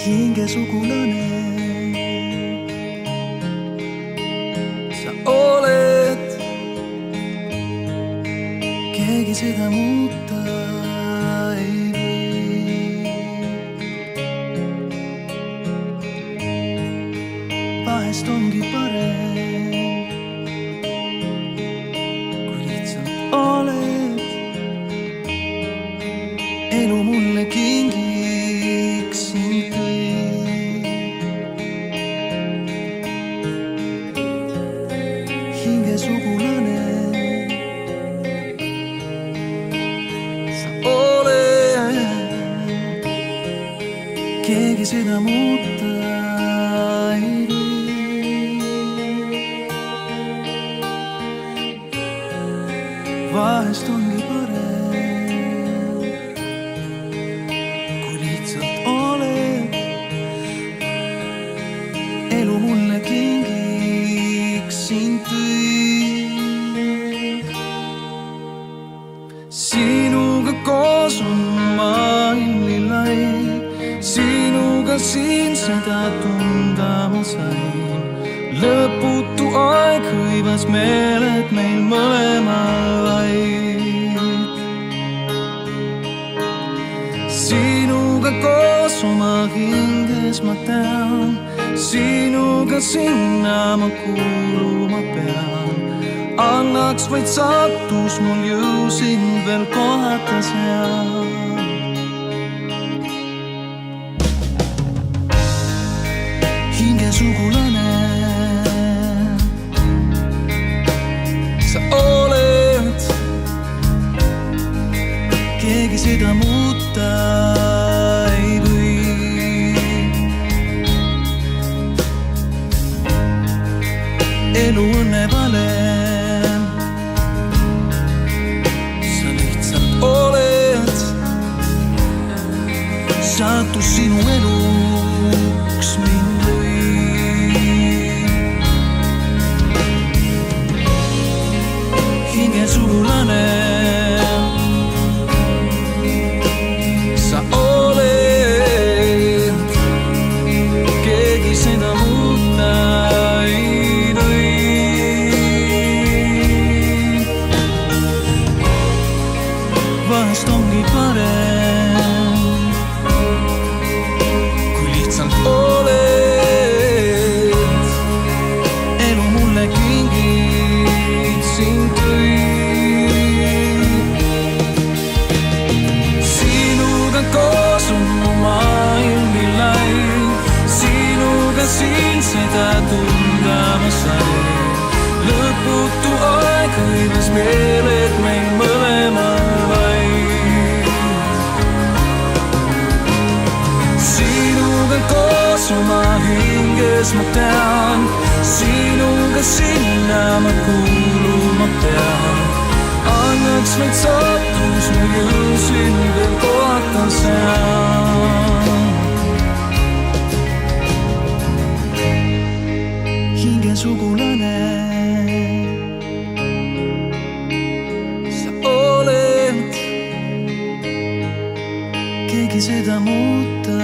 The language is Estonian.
hingesugulane. Sa oled, keegi seda muuta ei või. Vahest ongi parem, kui lihtsalt oled. Elu mulle kingiks sind tõi. Hingesugulane, sa oled, keegi seda muuta ei või. Vahest ongi parem, kui lihtsalt oled. Elu mulle kingiks sind tõi. Sinuga koos on maailm nii lai, sinuga siin seda tunda ma sain. Lõputu aeg hõivas meeled meil mõlemal vaid. Sinuga koos oma hinges ma tean, sinuga sinna ma kuuluma pean. Annaks vaid sattus mul jõu sind veel kohata seal. Hingesugulane, sa oled, keegi seda muuta ei või. Elu õnne valem, sa lihtsalt oled. Sattus sinu eluks mind lõi. Hingesugulane, sa oled, keegi seda muuta ei või. Vahest ongi parem, kui lihtsalt oled. Elu mulle kingid sind tõi. Sinuga koos on mu maailm nii lai, sinuga siin seda tunda ma sain. Lõputu aeg hõivas meeled meil mõlemal vaid. Sinuga koos oma hinges ma tean, sinuga sinna ma kuuluma pean. Annaks vaid sattus mu jõu sind veel kohata seal. Hingesugulane, sa oled, keegi seda muuta